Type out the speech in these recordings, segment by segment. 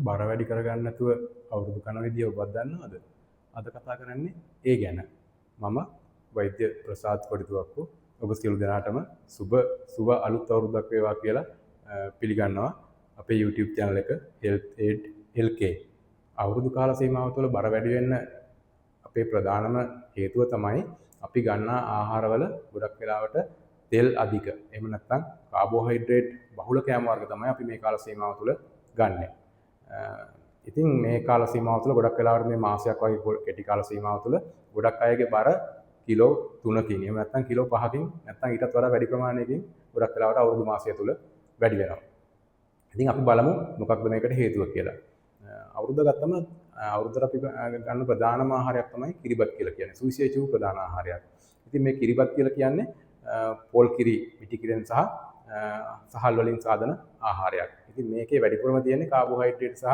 බර වැඩි කරගන්න නැතුව අවුරුදු කන විදිය ඔබත් දන්නවද? අද කතා කරන්නේ ඒ ගැන. මම වෛද්‍ය ප්‍රසාද් කොඩිතුවක්කු ඔබ සියලු දෙනාටම සුබ අලුත් අවුරුද්දක් වේවා කියලා පිළිගන්නවා. අපේ YouTube channel එක Health Aid LK. අවුරුදු කාල සීමාව තුළ බර වැඩි වෙන්න අපේ ප්‍රධානම හේතුව තමයි අපි ගන්නා ආහාරවල ගොඩක් වෙලාවට තෙල් අධික. එහෙම නැත්නම් කාබෝහයිඩ්‍රේට් බහුල කෑම වර්ග තමයි අපි මේ කාල සීමාව තුළ ගන්නෙ. ඉතින් මේ කාල සීමාව තුළ ගොඩක් වෙලාවට මේ මාසයක් වගේ කෙටි කාල සීමාව තුළ ගොඩක් අයගේ බර කිලෝ 3කින් එහෙම නැත්නම් කිලෝ 5කින් නැත්නම් ඊටත් වඩා වැඩි ප්‍රමාණයකින් ගොඩක් වෙලාවට අවුරුදු මාසය තුළ වැඩි වෙනවා. ඉතින් අපි බලමු මොකක්ද මේකට හේතුව කියලා. අවුරුද්ද ගත්තම අවුරුද්දට අපි ගන්න ප්‍රධානම ආහාරයක් තමයි කිරිබත් කියලා කියන්නේ. සුවිශේෂී වූ ප්‍රධාන ආහාරයක්. ඉතින් මේ කිරිබත් කියලා කියන්නේ පොල් කිරි, මිටි කිරෙන් සහ සහල් වලින් සාදන ආහාරයක්. ඉතින් මේකේ වැඩිපුරම තියෙන්නේ කාබෝහයිඩ්‍රේට් සහ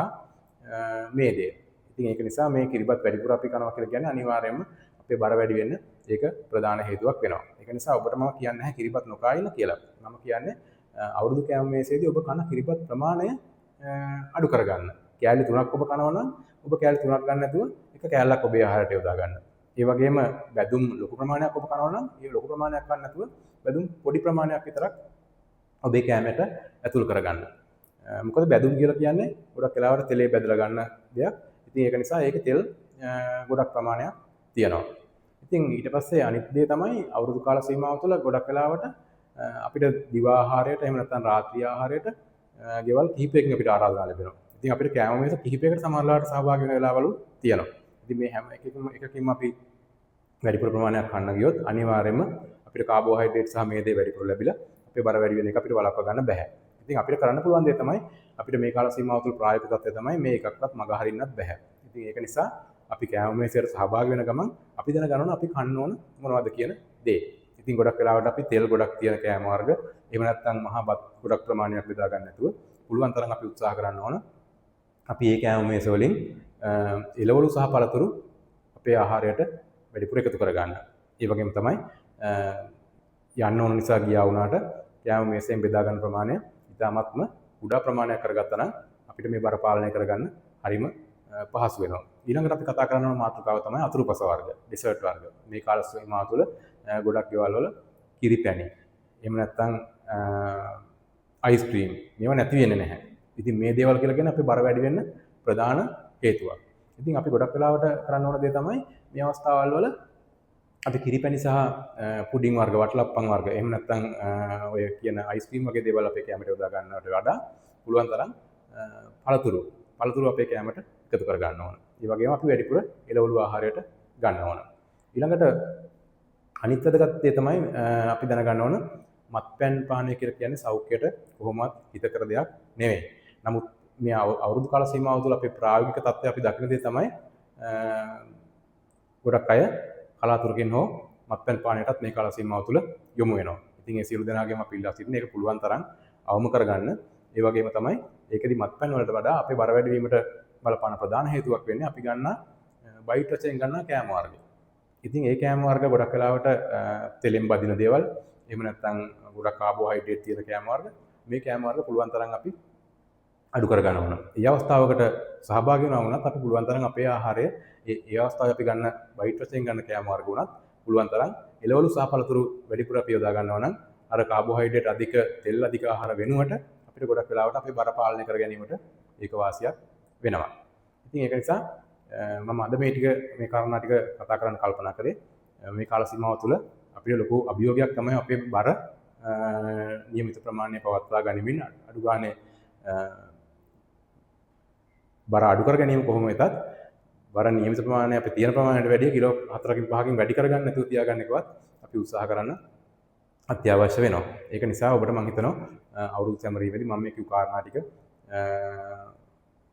මේදය. ඉතින් ඒක නිසා මේ කිරිබත් වැඩිපුර අපි කනවා කියලා කියන්නේ අනිවාර්යයෙන්ම අපේ බර වැඩි වෙන්න ඒක ප්‍රධාන හේතුවක් වෙනවා. ඒක නිසා ඔබට මම කියන්නේ නැහැ කිරිබත් නොකා ඉන්න කියලා. මම කියන්නේ අවුරුදු කෑම මේසේදී ඔබ කන කිරිබත් ප්‍රමාණය අඩු කරගන්න. කෑලි 3ක් ඔබ කනවා නම් ඔබ කෑලි 3ක් ගන්න නැතුව එක කෑල්ලක් ඔබේ ආහාරයට යොදා ගන්න. ඒ වගේම බැදුම් ලොකු ප්‍රමාණයක් ඔබ කනවා නම් ඒ ලොකු ප්‍රමාණයක් ගන්න නැතුව බැදුම් පොඩි ප්‍රමාණයක් විතරක් ඔබේ කෑමට ඇතුල් කරගන්න. මොකද බැදුම් කියලා කියන්නේ ගොඩක් වෙලාවට තෙලේ බැදලා ගන්න දෙයක්. ඉතින් ඒක නිසා ඒකේ තෙල් ගොඩක් ප්‍රමාණයක් තියෙනවා. ඉතින් ඊට පස්සේ අනිත් දේ තමයි අවුරුදු කාල සීමාව තුළ ගොඩක් වෙලාවට අපිට දිවා ආහාරයට එහෙම නැත්නම් රාත්‍රී ආහාරයට ගෙවල් කිහිපයකින් අපිට ආරාධනා ලැබෙනවා. ඉතින් අපිට කෑම මේස කිහිපයකට සමහරවිට සහභාගී වෙන වෙලාවලු තියෙනවා. ඉතින් මේ හැම එකකින්ම අපි වැඩිපුර ප්‍රමාණයක් කන්න ගියොත් අනිවාර්යයෙන්ම අපිට කාබෝහයිඩ්‍රේට් සහ මේදේ වැඩිපුර ලැබිලා අපේ බර වැඩි වෙන එක අපිට වළක්වා ගන්න බෑ. ඉතින් අපිට කරන්න පුළුවන් දේ තමයි අපිට මේ කාල සීමාව තුළ ප්‍රායෝගික තත්ත්වය තමයි මේ එකක්වත් මග හරින්නත් බෑ. ඉතින් ඒක නිසා අපි කෑම මේසයට සහභාගී වෙන ගමන් අපි දැනගන්න ඕන අපි කන්න ඕන මොනවද කියන දේ. ඉතින් ගොඩක් වෙලාවට අපි තෙල් ගොඩක් තියෙන කෑම වර්ග එහෙම නැත්නම් මහා බත් ගොඩක් ප්‍රමාණයක් බෙදා ගන්න නැතුව පුළුවන් තරම් අපි උත්සාහ කරන්න ඕන අපි මේ කෑම මේස වලින් එළවලු සහ පළතුරු අපේ ආහාරයට වැඩිපුර එකතු කරගන්න. ඒ වගේම තමයි යන්න ඕන නිසා ගියා වුණාට කෑම මේසෙන් බෙදා ගන්න ප්‍රමාණය ඉතාමත්ම කුඩා ප්‍රමාණයක් කරගත්තා නම් අපිට මේ බර පාලනය කරගන්න හරිම පහසු වෙනවා. ඊළඟට අපි කතා කරන මාතෘකාව තමයි අතුරුපස වර්ග, ඩෙසර්ට් වර්ග. මේ කාල සීමාව තුළ ගොඩක් ගෙවල් වල කිරි පැණි එහෙම නැත්නම් අයිස්ක්‍රීම් මේවා නැති වෙන්නේ නැහැ. ඉතින් මේ දේවල් කියලා කියන්නේ අපේ බර වැඩි වෙන්න ප්‍රධාන හේතුවක්. ඉතින් අපි ගොඩක් වෙලාවට කරන්න ඕන දේ තමයි මේ අවස්ථාවල් වල අපි කිරිපැණි සහ පුඩින් වර්ග, වටලප්පන් වර්ග එහෙම නැත්නම් ඔය කියන අයිස්ක්‍රීම් වගේ දේවල් අපේ කැමරේට යොදා ගන්නවට වඩා පුළුවන් තරම් පළතුරු අපේ කැමරේට එකතු කර ගන්න ඕන. ඒ වගේම අපි වැඩිපුර එළවලු ආහාරයට ගන්න ඕන. ඊළඟට අනිත් වැදගත් දේ තමයි අපි දැනගන්න ඕන මත්පැන් පානය කියලා කියන්නේ සෞඛ්‍යයට කොහොමවත් හිතකර දෙයක් නෙවෙයි. නමුත් මේ අවුරුදු කාල සීමාව තුළ අපේ ප්‍රායෝගික තත්ත්වය අපි දකින දේ තමයි ගොඩක් අය කලාතුරකින් හෝ මත්පැන් පානයටත් මේ කාල සීමාව තුළ යොමු වෙනවා. ඉතින් ඒ සියලු දෙනාගේම අපි ඉල්ලා සිටින එක පුළුවන් තරම් අවම කරගන්න. ඒ වගේම තමයි ඒකෙදි මත්පැන් වලට වඩා අපේ බර වැඩි වීමට බලපාන ප්‍රධාන හේතුවක් වෙන්නේ අපි ගන්නා බයිට් වශයෙන් ගන්නා කෑම වර්ග. ඉතින් ඒ කෑම වර්ග ගොඩක් වෙලාවට තෙලෙන් බදින දේවල් එහෙම නැත්නම් ගොඩක් කාබෝහයිඩ්‍රේට් තියෙන කෑම වර්ග මේ කෑම වර්ග පුළුවන් තරම් අපි අඩු කර ගන්න ඕන. මේ අවස්ථාවකට සහභාගී වෙනවා වුණත් අපි පුළුවන් තරම් අපේ ආහාරය ඒ අවස්ථාවේ අපි ගන්න බයිට් වශයෙන් ගන්න කෑම වර්ග උනත් පුළුවන් තරම් එළවලු සහ පළතුරු වැඩිපුර අපි යොදා ගන්නවා නම් අර කාබෝහයිඩ්‍රේට් අධික තෙල් අධික ආහාර වෙනුවට අපිට ගොඩක් වෙලාවට අපේ බර පාලනය කර ගැනීමට ඒක වාසියක් වෙනවා. ඉතින් ඒක නිසා මම අද මේ කාරණා ටික කතා කරන්න කල්පනා කරේ මේ කාල සීමාව තුළ අපිට ලොකු අභියෝගයක් තමයි අපේ බර නියමිත ප්‍රමාණය පවත්වා ගනිමින් අඩු ගානේ බර අඩු කර ගැනීම කොහොම වෙතත් බර නියමිත ප්‍රමාණය අපේ තියෙන ප්‍රමාණයට වැඩිය කිලෝ 4කින් 5කින් වැඩි කරගන්න නැතුව තියාගන්න එකවත් අපි උත්සාහ කරන්න අත්‍යවශ්‍ය වෙනවා. ඒක නිසා ඔබට මම හිතනවා අවුරුදු සැමරීමේදී මම මේ කිව් කාරණා ටික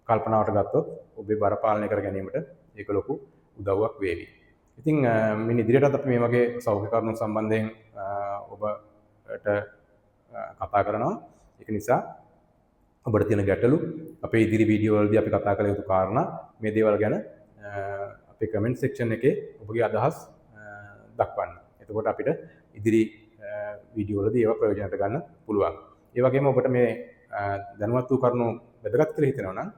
කල්පනාවට ගත්තොත් ඔබේ බර පාලනය කර ගැනීමට ඒක ලොකු උදව්වක් වේවි. ඉතින් මින් ඉදිරියටත් අපි මේ වගේ සෞඛ්‍ය කරුණු සම්බන්ධයෙන් ඔබට කතා කරනවා. ඒක නිසා ඔබට තියෙන ගැටලු අපේ ඉදිරි වීඩියෝ වලදී අපි කතා කළ යුතු කාරණා මේ දේවල් ගැන අපේ කමෙන්ට් සෙක්ෂන් එකේ ඔබගේ අදහස් දක්වන්න. එතකොට අපිට ඉදිරි වීඩියෝ වලදී ඒවා ප්‍රයෝජනට ගන්න පුළුවන්. ඒ වගේම ඔබට මේ දැනුවත් වූ කරුණු වැදගත් කියලා හිතෙනවා නම්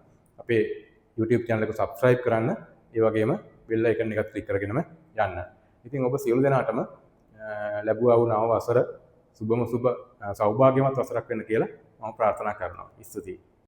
අපේ YouTube channel එක subscribe කරන්න. ඒ වගේම bell icon එකත් click කරගෙනම යන්න. ඉතින් ඔබ සියලු දෙනාටම ලැබුවා වූ නව වසර සුබම සුබ සෞභාග්‍යමත් වසරක් වෙන්න කියලා මම ප්‍රාර්ථනා කරනවා. ස්තුතියි.